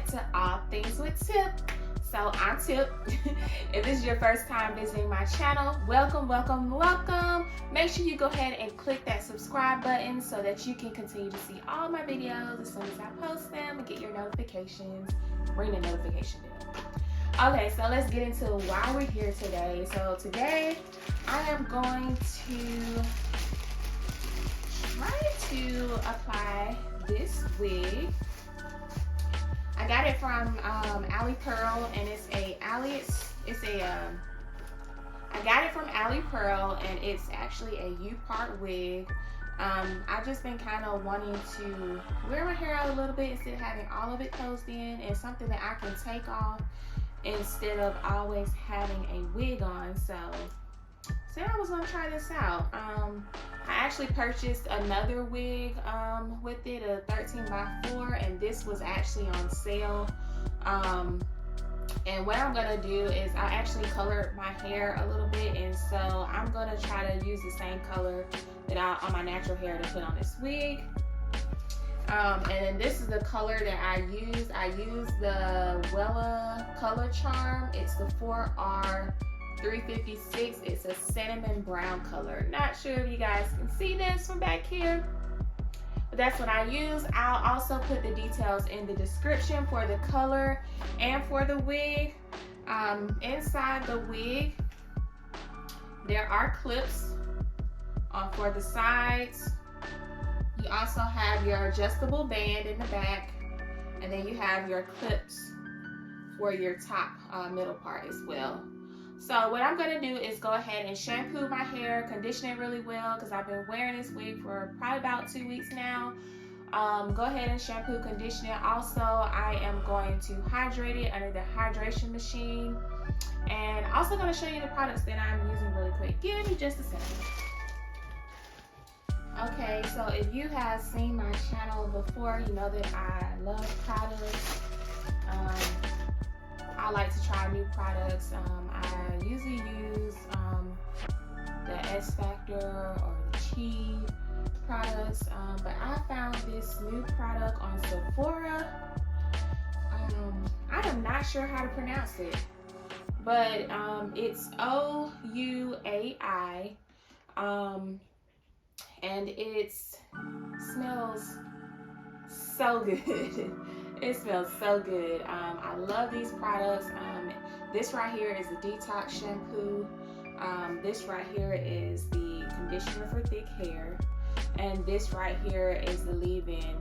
back to All Things with Tip. So I'm Tip. If this is your first time visiting my channel, welcome, welcome, welcome. Make sure you go ahead and click that subscribe button so that you can continue to see all my videos as soon as I post them and get your notifications. Ring the notification bell. Okay, so let's get into why we're here today. So today I am going to try to apply this wig. I got it from Alipearl, and I got it from Alipearl, and it's actually a Upart wig. I've just been kind of wanting to wear my hair out a little bit instead of having all of it closed in, and something that I can take off instead of always having a wig on. So I was gonna try this out. I actually purchased another wig with it, a 13x4, and this was actually on sale. And what I'm gonna do is I actually colored my hair a little bit, and so I'm gonna try to use the same color that on my natural hair to put on this wig. And then this is the color that I use. I use the Wella Color Charm. It's the 4R 356. It's a cinnamon brown color. Not sure if you guys can see this from back here, but that's what I use. I'll also put the details in the description for the color and for the wig. Inside the wig, there are clips for the sides. You also have your adjustable band in the back, and then you have your clips for your top middle part as well. So what I'm gonna do is go ahead and shampoo my hair, condition it really well, because I've been wearing this wig for probably about 2 weeks now. Go ahead and shampoo, condition it. Also, I am going to hydrate it under the hydration machine. And also gonna show you the products that I'm using really quick. Give me just a second. Okay, so if you have seen my channel before, you know that I love products. I like to try new products. I usually use the S Factor or the Chi products, but I found this new product on Sephora. I am not sure how to pronounce it, but it's OUAI, and it smells so good. It smells so good. I love these products. This right here is the detox shampoo. This right here is the conditioner for thick hair. And this right here is the leave-in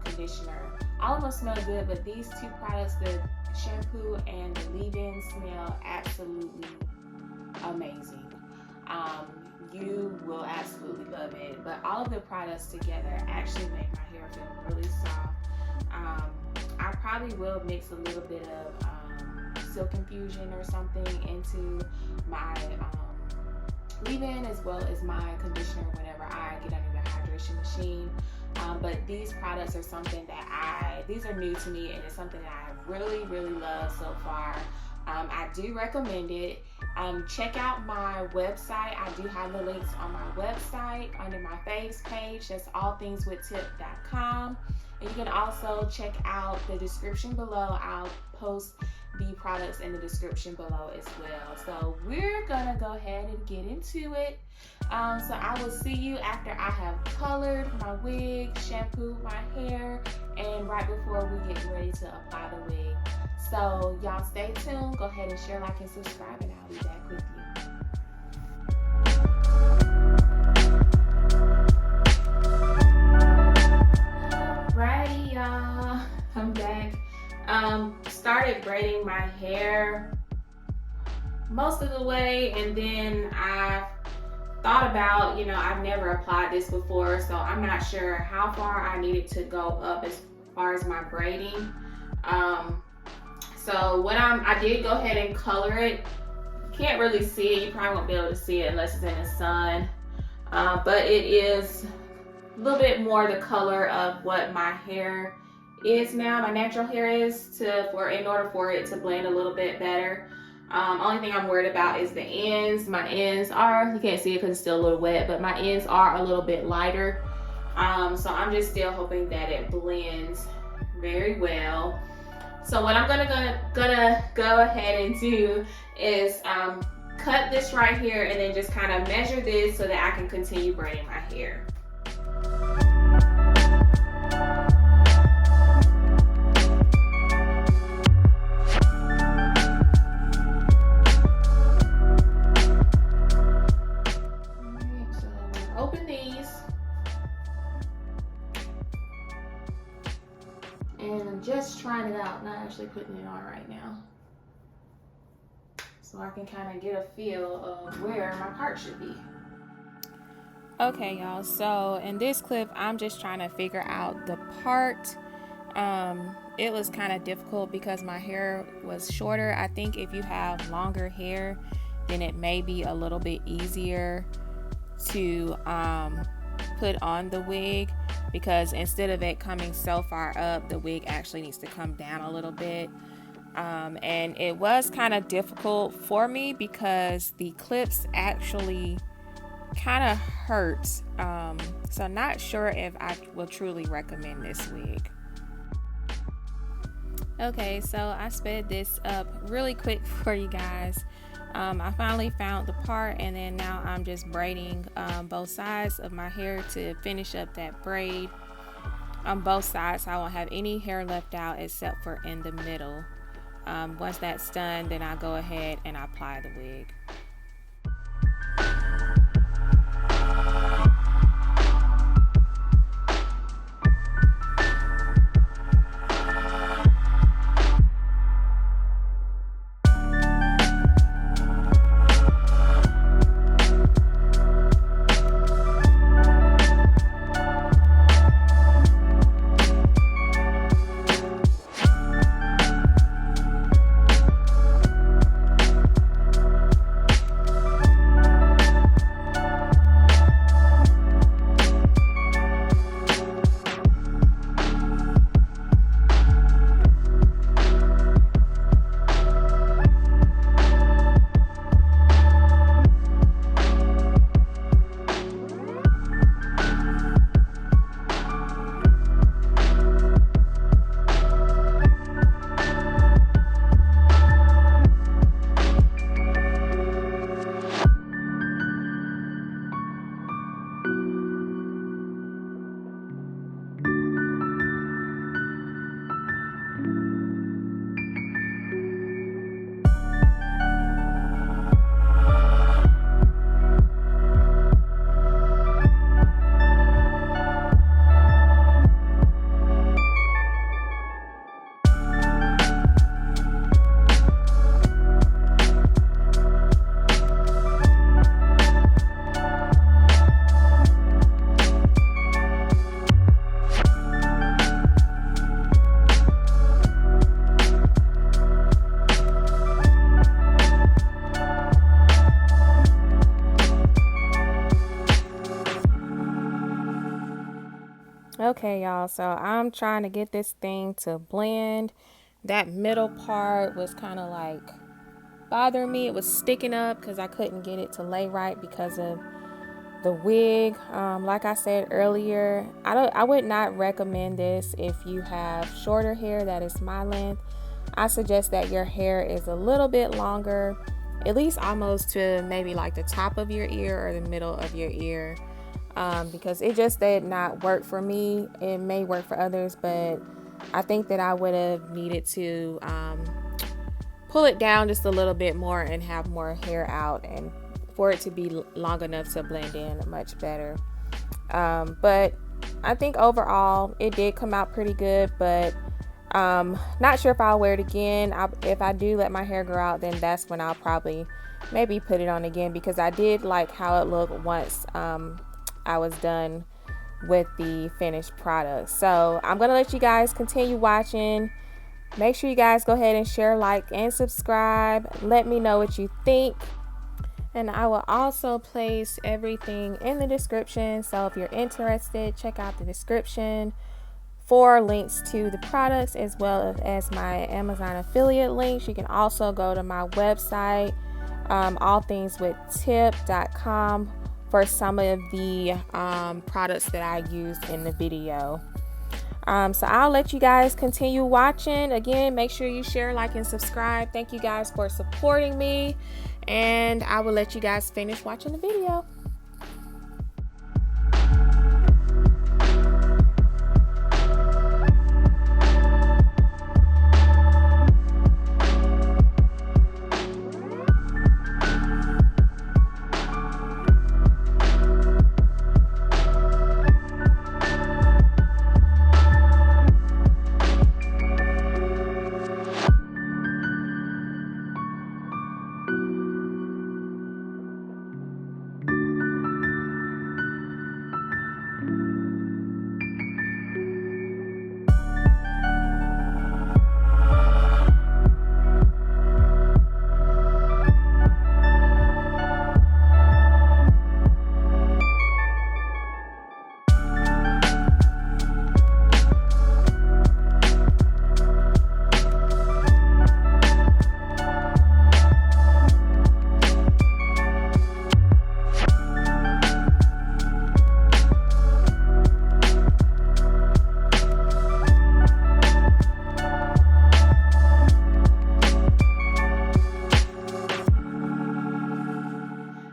conditioner. All of them smell good, but these two products, the shampoo and the leave-in, smell absolutely amazing. You will absolutely love it. But all of the products together actually make my hair feel really soft. I probably will mix a little bit of Silk Infusion or something into my leave-in as well as my conditioner whenever I get under the hydration machine. But these products are something that these are new to me, and it's something that I really, really love so far. I do recommend it. Check out my website. I do have the links on my website under my faves page. That's allthingswithtip.com. And you can also check out the description below. I'll post the products in the description below as well. So we're gonna go ahead and get into it. So I will see you after I have colored my wig, shampooed my hair, and right before we get ready to apply the wig. So y'all stay tuned. Go ahead and share, like, and subscribe, and I'll be back with you. Alrighty, y'all, I'm back. Started braiding my hair most of the way, and then I thought about, I've never applied this before, so I'm not sure how far I needed to go up as far as my braiding. So what I did go ahead and color it. You can't really see it. You probably won't be able to see it unless it's in the sun. But it is a little bit more the color of what my hair is now, my natural hair is, in order for it to blend a little bit better. Only thing I'm worried about is the ends. My ends are, you can't see it because it's still a little wet, but my ends are a little bit lighter. So I'm just still hoping that it blends very well. So what I'm gonna go ahead and do is cut this right here and then just kind of measure this so that I can continue braiding my hair. Open these, and I'm just trying it out, not actually putting it on right now, so I can kind of get a feel of where my part should be. Okay, y'all, so in this clip I'm just trying to figure out the part. It was kind of difficult because my hair was shorter. I think if you have longer hair, then it may be a little bit easier to put on the wig, because instead of it coming so far up, the wig actually needs to come down a little bit. And it was kind of difficult for me because the clips actually kind of hurt. So not sure if I will truly recommend this wig. Okay, so I sped this up really quick for you guys. I finally found the part, and then now I'm just braiding both sides of my hair to finish up that braid on both sides, so I won't have any hair left out except for in the middle. Once that's done, then I go ahead and apply the wig. Okay, y'all, so I'm trying to get this thing to blend. That middle part was kind of like bothering me. It was sticking up because I couldn't get it to lay right because of the wig. Like I said earlier, I would not recommend this if you have shorter hair that is my length. I suggest that your hair is a little bit longer, at least almost to maybe like the top of your ear or the middle of your ear. Because it just did not work for me. It may work for others, but I think that I would have needed to pull it down just a little bit more and have more hair out, and for it to be long enough to blend in much better. But I think overall it did come out pretty good, but not sure if I'll wear it again. If I do let my hair grow out, then that's when I'll probably maybe put it on again, because I did like how it looked once I was done with the finished product. So I'm gonna let you guys continue watching. Make sure you guys go ahead and share, like, and subscribe. Let me know what you think, and I will also place everything in the description, so if you're interested, check out the description for links to the products as well as my Amazon affiliate links. You can also go to my website, allthingswithtip.com, for some of the products that I used in the video. So I'll let you guys continue watching. Again, make sure you share, like, and subscribe. Thank you guys for supporting me, and I will let you guys finish watching the video.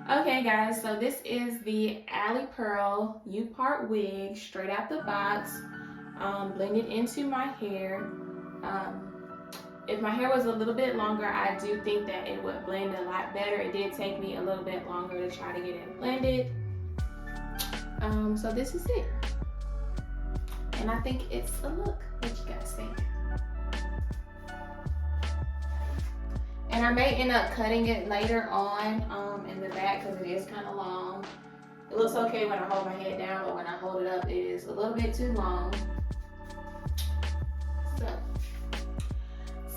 Okay guys, so this is the Alipearl Upart Wig, straight out the box, blended into my hair. If my hair was a little bit longer, I do think that it would blend a lot better. It did take me a little bit longer to try to get it blended. So this is it. And I think it's a look. What you guys think? And I may end up cutting it later on in the back because it is kind of long. It looks okay when I hold my head down, but when I hold it up, it is a little bit too long.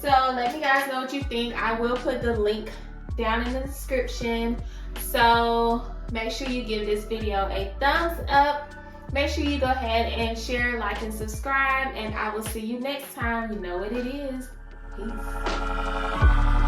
So let me guys know what you think. I will put the link down in the description. So make sure you give this video a thumbs up. Make sure you go ahead and share, like, and subscribe. And I will see you next time. You know what it is. Peace.